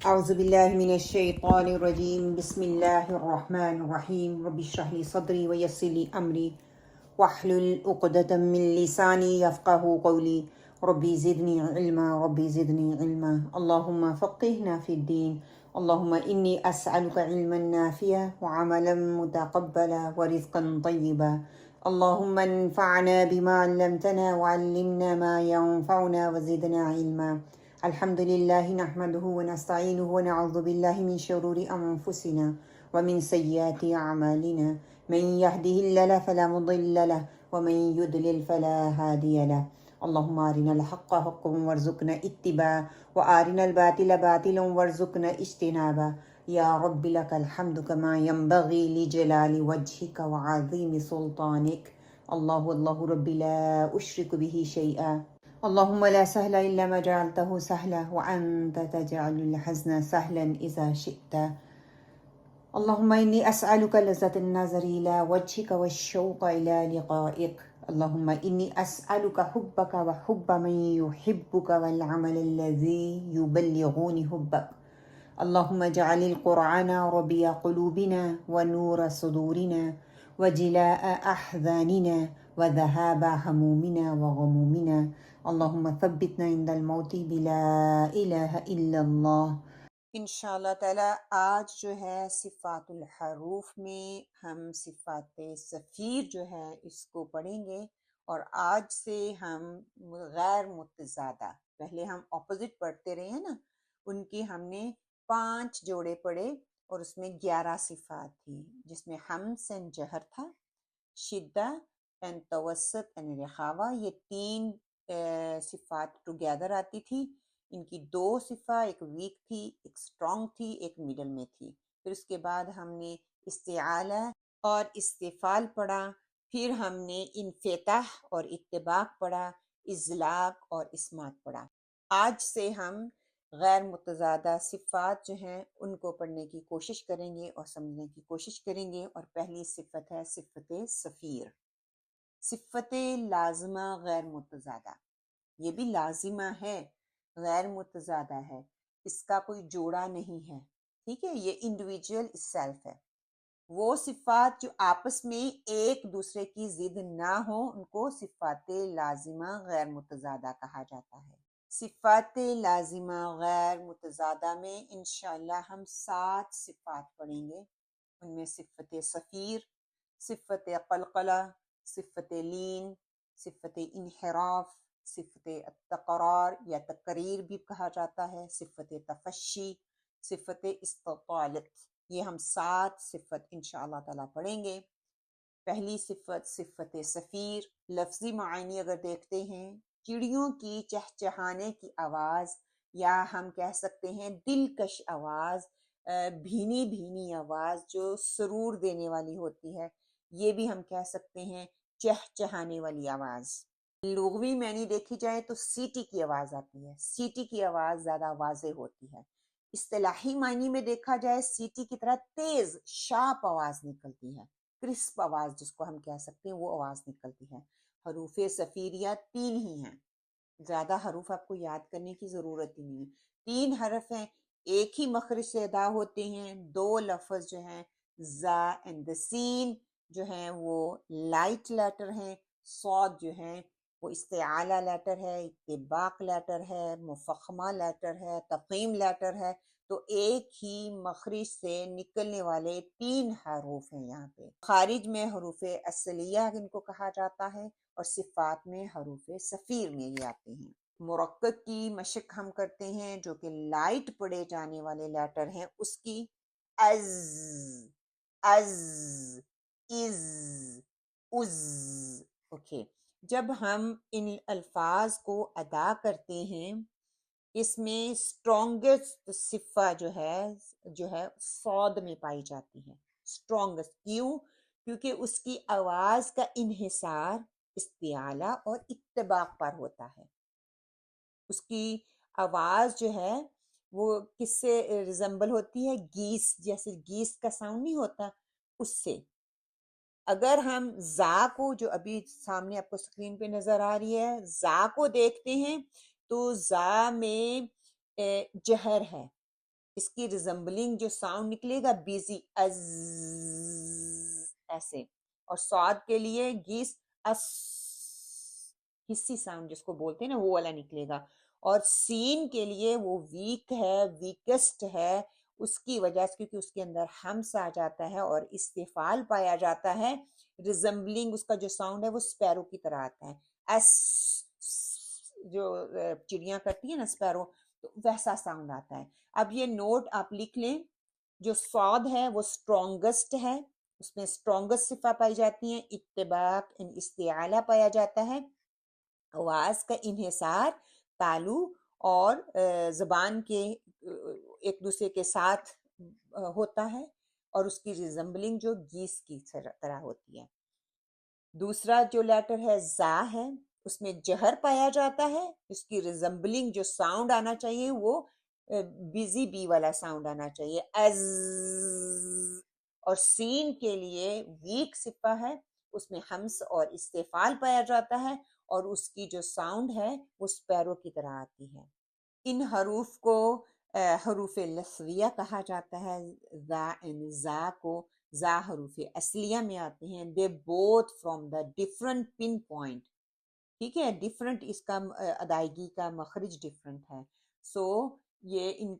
اعوذ باللہ من الشیطان الرجیم بسم اللہ الرحمن الرحیم رب اشرح لی صدری ویسر لی امری واحلل عقدۃ من لسانی یفقہوا قولی ربی زدنی علما ربی زدنی علما اللہم فقہنا فی الدین اللہم انی اسألک علما نافعا وعملا متقبلا ورزقا طیبا اللہم انفعنا بما علمتنا وعلمنا ما ينفعنا وزدنا علما الحمد للہ نحمده ونستعینه ونعوذ باللہ من شرور انفسنا ومن سیئات اعمالنا من يهده الله فلا مضل له ومن يضلل فلا هادي له اللهم ارنا الحق حقا وارزقنا اتباعه وارنا الباطل باطلا وارزقنا اجتنابه یا رب لك الحمد كما ينبغي لجلال وجهك وعظيم سلطانك اللہ اللہ ربی لا اشرک به شیئا اللهم لا سهل إلا ما جعلته سهلا وأنت تجعل الحزن سهلا إذا شئت اللهم إني أسألك لذة النظر إلى وجهك والشوق إلى لقائك اللهم إني أسألك حبك وحب من يحبك والعمل الذي يبلغني حبك اللهم اجعل القرآن ربيع قلوبنا ونور صدورنا وجلاء أحزاننا وذهاب همومنا وغمومنا اللہم ثبتنا عند الموت بلا الہ الا اللہ۔ انشاءاللہ تعالی آج جو ہے صفات الحروف میں ہم صفات صفیر جو ہے اس کو پڑھیں گے، اور آج سے ہم غیر متضادہ، پہلے ہم اپوزٹ پڑھتے رہے ہیں نا، ان کی ہم نے 5 جوڑے پڑھے اور اس میں 11 صفات تھی، جس میں ہمس اینڈ جہر تھا، شدہ اینڈ توسط اینڈ رخاوہ، یہ 3 صفات ٹوگیدر آتی تھی۔ ان کی 2 صفات، ایک ویک تھی، ایک اسٹرانگ تھی، ایک میڈل میں تھی۔ پھر اس کے بعد ہم نے استعالہ اور استفال پڑھا، پھر ہم نے انفتاح اور اتباق پڑھا، اذلاق اور اسمات پڑھا۔ آج سے ہم غیر متضادہ صفات جو ہیں ان کو پڑھنے کی کوشش کریں گے اور سمجھنے کی کوشش کریں گے، اور پہلی صفت ہے صفت صفیر، صفت لازمہ غیر متضادہ۔ یہ بھی لازمہ ہے، غیر متضادہ ہے، اس کا کوئی جوڑا نہیں ہے، ٹھیک ہے، یہ انڈیویجول سیلف ہے۔ وہ صفات جو آپس میں ایک دوسرے کی ضد نہ ہو ان کو صفات لازمہ غیر متضادہ کہا جاتا ہے۔ صفات لازمہ غیر متضادہ میں انشاءاللہ ہم 7 صفات پڑھیں گے، ان میں صفت صفیر، صفت قلقلہ، صفت لین، صفت انحراف، صفت تقرار یا تقریر بھی کہا جاتا ہے، صفت تفشی، صفت استطالت، یہ ہم 7 صفت انشاءاللہ تعالیٰ پڑھیں گے۔ پہلی صفت صفت صفیر، لفظی معنی اگر دیکھتے ہیں، چڑیوں کی چہچہانے کی آواز، یا ہم کہہ سکتے ہیں دلکش آواز، بھینی بھینی آواز جو سرور دینے والی ہوتی ہے، یہ بھی ہم کہہ سکتے ہیں چہچہانے والی آواز۔ لغوی معنی دیکھی جائے تو سیٹی کی آواز آتی ہے، سیٹی کی آواز زیادہ واضح ہوتی ہے۔ اصطلاحی معنی میں دیکھا جائے سیٹی کی طرح تیز شارپ آواز نکلتی ہے، کرسپ آواز جس کو ہم کہہ سکتے ہیں، وہ آواز نکلتی ہے۔ حروف صفیریہ 3 ہی ہیں، زیادہ حروف آپ کو یاد کرنے کی ضرورت ہی نہیں ہے، 3 حرف ہیں، ایک ہی مخرج سے ادا ہوتے ہیں۔ 2 لفظ جو ہیں زا اینڈ سین جو ہیں وہ لائٹ لیٹر ہیں، صاد جو ہیں وہ استعالہ لیٹر ہے، اتباق لیٹر ہے، مفخمہ لیٹر ہے، تقیم لیٹر ہے۔ تو ایک ہی مخرج سے نکلنے والے 3 حروف ہیں یہاں پہ۔ خارج میں حروف اصلیہ ان کو کہا جاتا ہے، اور صفات میں حروف صفیر میں یہ آتے ہیں۔ مرکب کی مشق ہم کرتے ہیں، جو کہ لائٹ پڑے جانے والے لیٹر ہیں، اس کی از، از، از، از، اوکے۔ جب ہم ان الفاظ کو ادا کرتے ہیں، اس میں اسٹرانگسٹ صفہ جو ہے صاد میں پائی جاتی ہے، اسٹرانگسٹ، کیوں؟ کیونکہ اس کی آواز کا انحصار استعالہ اور اتباق پر ہوتا ہے۔ اس کی آواز جو ہے وہ کس سے ریزمبل ہوتی ہے؟ گیس، جیسے گیس کا ساؤنڈ نہیں ہوتا اس سے۔ اگر ہم زا کو، جو ابھی سامنے آپ کو اسکرین پہ نظر آ رہی ہے، زا کو دیکھتے ہیں تو زا میں جہر ہے، اس کی ریزمبلنگ جو ساؤنڈ نکلے گا بیزی از ایسے، اور صاد کے لیے گیس اس حصی ساؤنڈ جس کو بولتے ہیں نا وہ والا نکلے گا، اور سین کے لیے وہ ویک ہے، ویکسٹ ہے، اس کی وجہ سے کیونکہ اس کے اندر ہمس آ جاتا ہے اور استفال پایا جاتا ہے، ریزمبلنگ اس کا جو ساؤنڈ ہے وہ سپیرو کی طرح آتا ہے، ایس جو چڑیاں کرتی ہیں نا سپیرو، تو ویسا ساؤنڈ آتا ہے۔ اب یہ نوٹ آپ لکھ لیں، جو صاد ہے وہ اسٹرانگسٹ ہے، اس میں اسٹرانگسٹ صفہ پائی جاتی ہیں، اتباق استعالہ پایا جاتا ہے، آواز کا انحصار، تالو اور زبان کے ایک دوسرے کے ساتھ ہوتا ہے، اور اس کی ریزمبلنگ جو گیس کی طرح ہوتی ہے۔ دوسرا جو لیٹر ہے زا ہے، اس میں جہر پایا جاتا ہے، اس کی ریزمبلنگ جو ساؤنڈ آنا چاہیے وہ بیزی بی والا ساؤنڈ آنا چاہیے ایز، اور سین کے لیے ویک صفہ ہے، اس میں ہمس اور استفال پایا جاتا ہے، اور اس کی جو ساؤنڈ ہے وہ سپیرو کی طرح آتی ہے۔ ان حروف کو حروف لفظیہ کہا جاتا ہے، زا اینڈ زا کو زا حروف اصلیہ میں آتے ہیں، they both from the different pin point, ٹھیک ہے، ڈفرنٹ اس کا ادائیگی کا مخرج ڈفرنٹ ہے، سو یہ ان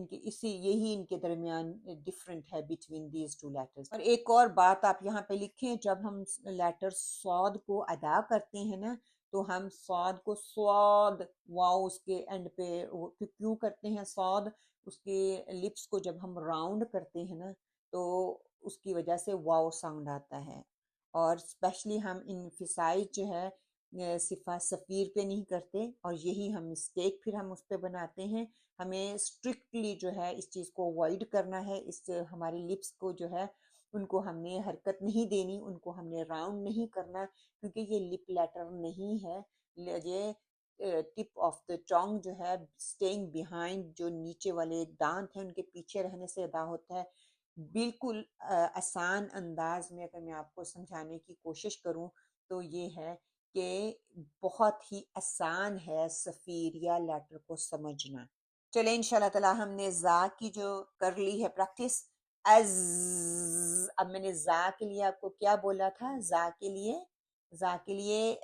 کے اسی یہی ان کے درمیان ڈفرنٹ ہے بٹوین دیز ٹو لیٹرز۔ اور ایک اور بات آپ یہاں پہ لکھیں، جب ہم لیٹر صاد کو ادا کرتے ہیں نا تو ہم صاد کو صاد واؤ اس کے اینڈ پہ کیوں کرتے ہیں صاد، اس کے لپس کو جب ہم راؤنڈ کرتے ہیں نا تو اس کی وجہ سے واؤ ساؤنڈ آتا ہے، اور اسپیشلی ہم انفسائز جو ہے صفہ صفیر پہ نہیں کرتے، اور یہی ہم مسٹیک پھر ہم اس پہ بناتے ہیں۔ ہمیں اسٹرکٹلی جو ہے اس چیز کو اوائڈ کرنا ہے، اس سے ہمارے لپس کو جو ہے ان کو ہم نے حرکت نہیں دینی، ان کو ہم نے راؤنڈ نہیں کرنا، کیونکہ یہ لپ لیٹر نہیں ہے، یہ ٹپ آف دا ٹانگ جو ہے اسٹیئنگ بیہائنڈ، جو نیچے والے دانت ہیں ان کے پیچھے رہنے سے ادا ہوتا ہے۔ بالکل آسان انداز میں اگر میں آپ کو سمجھانے کی کوشش کروں تو یہ ہے کہ بہت ہی آسان ہے صفیریہ لیٹر کو سمجھنا۔ چلیں انشاءاللہ تعالی ہم نے زا کی جو کر لی ہے پریکٹس، از، اب میں نے زا کے لیے آپ کو کیا بولا تھا، زا کے لیے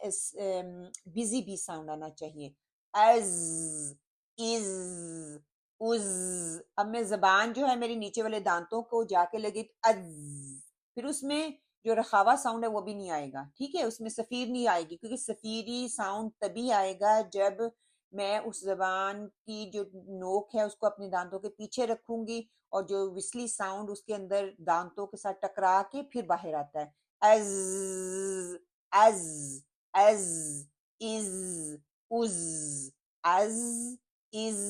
بیزی بی ساؤنڈ آنا چاہیے، از، از، از، اب میں زبان جو ہے میری نیچے والے دانتوں کو جا کے لگی از، پھر اس میں جو رخاوا ساؤنڈ ہے وہ بھی نہیں آئے گا، ٹھیک ہے، اس میں صفیر نہیں آئے گی، کیونکہ صفیری ساؤنڈ تبھی آئے گا جب میں اس زبان کی جو نوک ہے اس کو اپنے دانتوں کے پیچھے رکھوں گی، اور جو وسلی ساؤنڈ اس کے اندر دانتوں کے ساتھ ٹکرا کے پھر باہر آتا ہے، از، از، از، از، از، از، از،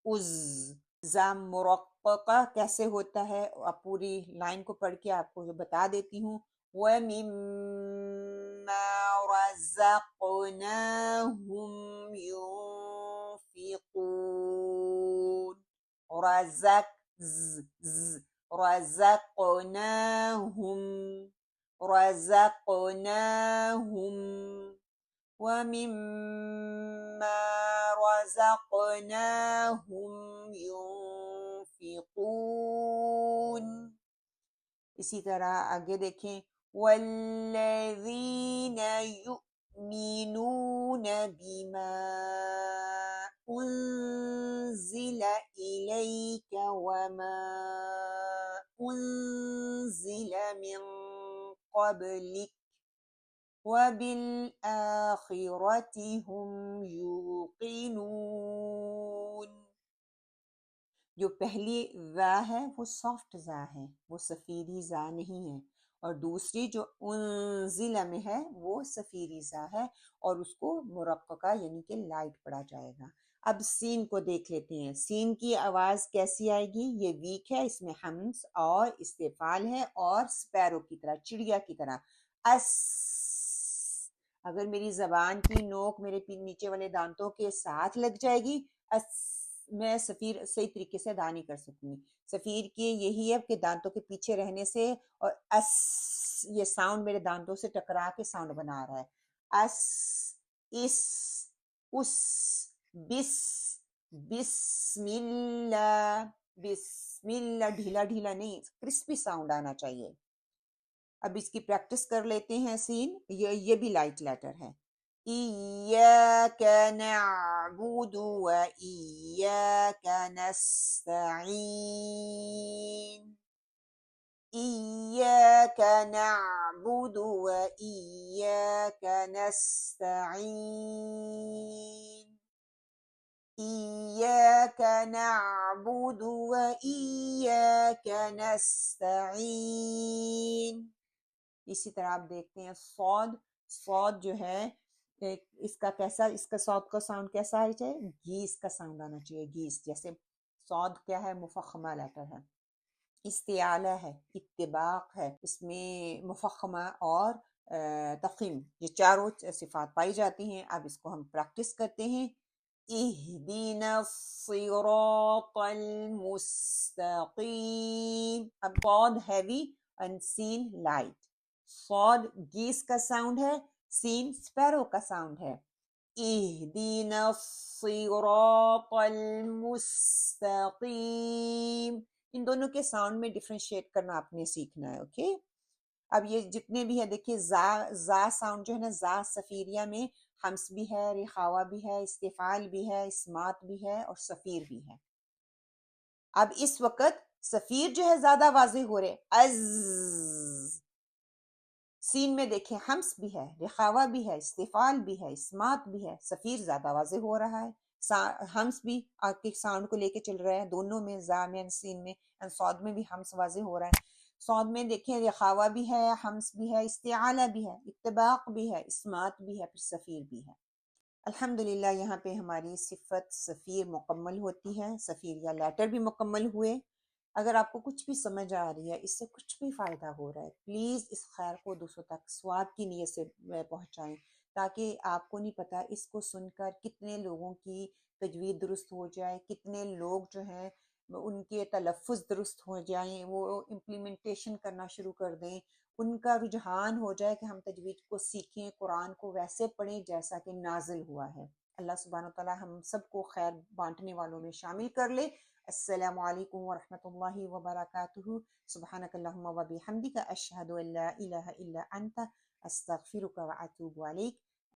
از۔ زا مرققہ کیسے ہوتا ہے، آپ پوری لائن کو پڑھ کے آپ کو بتا دیتی ہوں، وَمِمَّا رَزَقْنَاهُمْ يُنْفِقُونَ، رزق رزقناهم، رزقناهم، وَمِمَّا رَزَقْنَاهُمْ يُنْفِقُونَ۔ اسی طرح آگے دیکھیں، وَالَّذِينَ يُؤْمِنُونَ بِمَا أُنزِلَ إِلَيْكَ وَمَا أُنزِلَ مِن قَبْلِكَ وَبِالْآخِرَةِ هُمْ يُوقِنُونَ۔ جو پہلی زا ہے وہ سافٹ زا ہے، وہ صفیری زا نہیں ہے، اور دوسری جو انزلہ میں ہے وہ صفیری زا ہے، اور اس کو مرققہ یعنی کہ لائٹ پڑھا جائے گا۔ اب سین کو دیکھ لیتے ہیں، سین کی آواز کیسی آئے گی، یہ ویک ہے، اس میں ہمس اور استفال ہے، اور سپیرو کی طرح، چڑیا کی طرح، اس، اگر میری زبان کی نوک میرے نیچے والے دانتوں کے ساتھ لگ جائے گی، اس، میں صفیر صحیح طریقے سے ادا نہیں کر سکوں گی۔ صفیر کی یہی ہے کہ دانتوں کے پیچھے رہنے سے، اور اس، یہ ساؤنڈ میرے دانتوں سے ٹکرا کے ساؤنڈ بنا رہا ہے، اس، اس، اس، بس، بسم اللہ، بسم اللہ، ڈھیلا ڈھیلا نہیں، کرسپی ساؤنڈ آنا چاہیے۔ اب اس کی پریکٹس کر لیتے ہیں سین، یہ بھی لائٹ لیٹر ہے۔ ایاک نعبد و ایاک نستعین، ایاک نعبد و ایاک نستعین، ایاک نعبد و ایاک نستعین۔ اسی طرح آپ دیکھتے ہیں صاد جو ہے اس کا کیسا، اس کا صاد کا ساؤنڈ کیسا ہے چاہیے، گیس کا ساؤنڈ آنا چاہیے، گیس جیسے صاد کیا ہے، مفخمہ لیٹر ہے، استعالہ ہے، اتباق ہے، اس میں مفخمہ اور تفخیم، یہ چاروں صفات پائی جاتی ہیں۔ اب اس کو ہم پریکٹس کرتے ہیں۔ اہدینا الصراط المستقیم، اب صاد ہیوی and سین لائٹ، صاد گیس کا ساؤنڈ ہے، سین سپیرو کا ساؤنڈ ہے۔ اہدینا الصراط المستقیم، ان دونوں کے ساؤنڈ میں ڈفرینشیٹ کرنا آپ نے سیکھنا ہے، اوکے۔ اب یہ جتنے بھی ہیں دیکھیے، زا ساؤنڈ جو ہے نا، زا سفیریہ میں ہمس بھی ہے، رخاوہ بھی ہے، استفعال بھی ہے، اسمات بھی ہے اور صفیر بھی ہے۔ اب اس وقت صفیر جو ہے زیادہ واضح ہو رہے، از، سین میں دیکھیں ہمس بھی ہے، رخاوہ بھی ہے، استفعال بھی ہے، اسمات بھی ہے، صفیر زیادہ واضح ہو رہا ہے، ہمس بھی آپ کے ساؤنڈ کو لے کے چل رہا ہے، دونوں میں، زا میں سین میں، صاد میں بھی ہمس واضح ہو رہا ہے۔ صاد میں دیکھیں رخاوہ بھی ہے، ہمس بھی ہے، استعالہ بھی ہے، اتباق بھی ہے، اسمات بھی ہے، پھر صفیر بھی ہے۔ الحمدللہ یہاں پہ ہماری صفت صفیر مکمل ہوتی ہے، صفیر یا لیٹر بھی مکمل ہوئے۔ اگر آپ کو کچھ بھی سمجھ آ رہی ہے، اس سے کچھ بھی فائدہ ہو رہا ہے، پلیز اس خیر کو دوسروں تک ثواب کی نیت سے پہنچائیں، تاکہ آپ کو نہیں پتہ اس کو سن کر کتنے لوگوں کی تجوید درست ہو جائے، کتنے لوگ جو ہیں ان کے تلفظ درست ہو جائیں، وہ امپلیمنٹیشن کرنا شروع کر دیں، ان کا رجحان ہو جائے کہ ہم تجوید کو سیکھیں، قرآن کو ویسے پڑھیں جیسا کہ نازل ہوا ہے۔ اللہ سبحانہ وتعالی ہم سب کو خیر بانٹنے والوں میں شامل کر لے۔ السلام علیکم ورحمۃ اللہ وبرکاتہ۔ سبحانک اللہم و بحمدک، اشہد ان لا الہ الا انت، استغفرک و اتوب الیک۔